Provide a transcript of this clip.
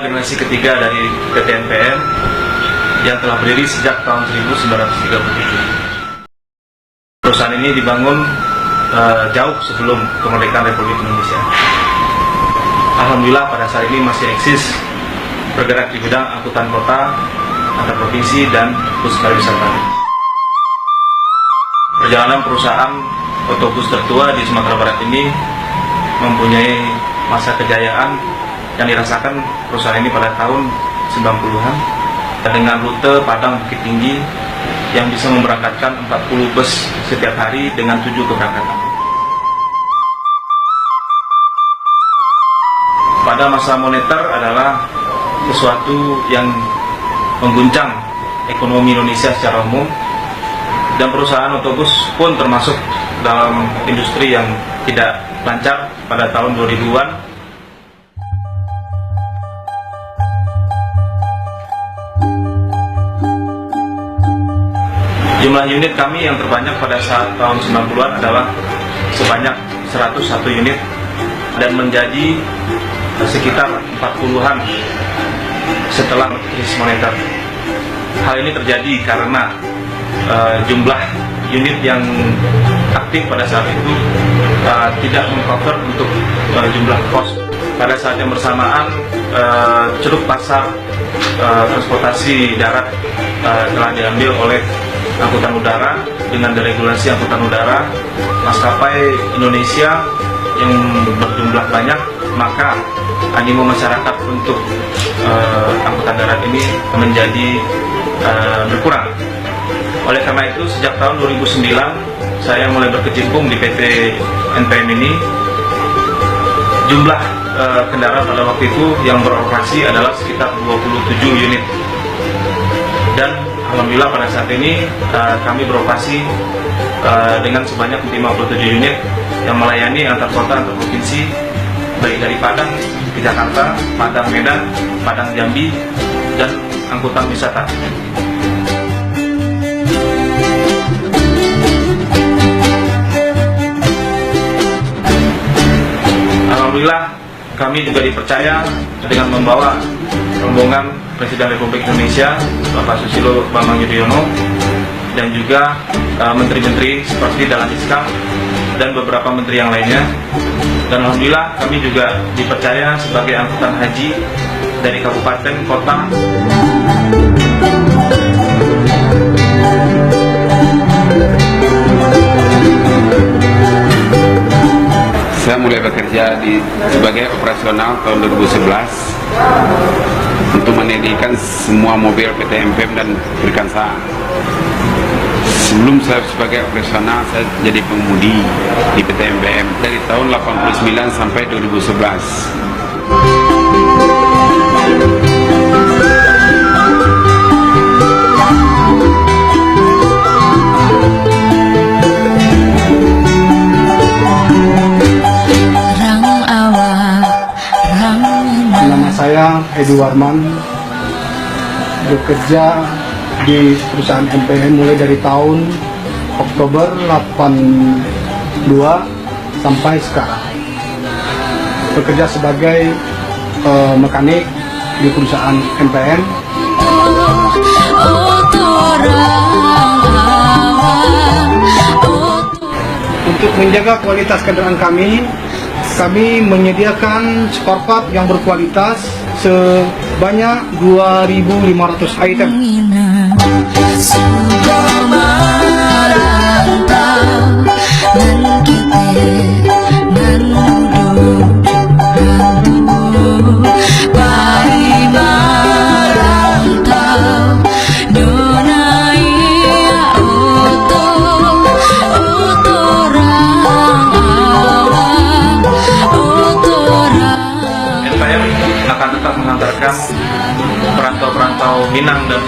generasi ketiga dari PT NPM yang telah berdiri sejak tahun 1937. Perusahaan ini dibangun jauh sebelum kemerdekaan Republik Indonesia. Alhamdulillah pada saat ini masih eksis, bergerak di bidang angkutan kota, antar provinsi, dan bus pariwisata. Perjalanan perusahaan otobus tertua di Sumatera Barat ini mempunyai masa kejayaan yang dirasakan perusahaan ini pada tahun 90-an dengan rute Padang Bukit Tinggi yang bisa memberangkatkan 40 bus setiap hari dengan 7 keberangkatan. Pada masa moneter adalah sesuatu yang mengguncang ekonomi Indonesia secara umum, dan perusahaan otobus pun termasuk dalam industri yang tidak lancar pada tahun 2000-an. Jumlah unit kami yang terbanyak pada saat tahun 90-an adalah sebanyak 101 unit dan menjadi sekitar 40-an setelah krisis moneter. Hal ini terjadi karena jumlah unit yang aktif pada saat itu tidak meng-cover untuk jumlah kos. Pada saat yang bersamaan, ceruk pasar transportasi darat telah diambil oleh angkutan udara. Dengan deregulasi angkutan udara, maskapai Indonesia yang berjumlah banyak, maka animo masyarakat untuk angkutan darat ini menjadi berkurang. Oleh karena itu, sejak tahun 2009 saya mulai berkecimpung di PT NPM ini. Jumlah kendaraan pada waktu itu yang beroperasi adalah sekitar 27 unit, dan alhamdulillah pada saat ini kami beroperasi dengan sebanyak 57 unit yang melayani antar kota, antar provinsi, baik dari Padang ke Jakarta, Padang Medan, Padang Jambi, dan angkutan wisata. Alhamdulillah kami juga dipercaya dengan membawa rombongan Presiden Republik Indonesia Bapak Susilo Bambang Yudhoyono dan juga menteri-menteri seperti Dahlan Iskan dan beberapa menteri yang lainnya. Dan alhamdulillah kami juga dipercaya sebagai angkutan haji dari kabupaten kota. Saya mulai bekerja sebagai operasional tahun 2011 untuk mendirikan semua mobil PT NPM dan Brikansa. Sebelum saya sebagai operasional, saya jadi pengemudi di PT NPM dari tahun 89 sampai 2011. Nama saya Edi Warman, bekerja di perusahaan NPM mulai dari tahun Oktober 82 sampai sekarang. Bekerja sebagai mekanik di perusahaan NPM. Untuk menjaga kualitas kendaraan kami menyediakan spare part yang berkualitas sebanyak 2.500 item. NPM akan tetap mengantarkan perantau-perantau Minang dan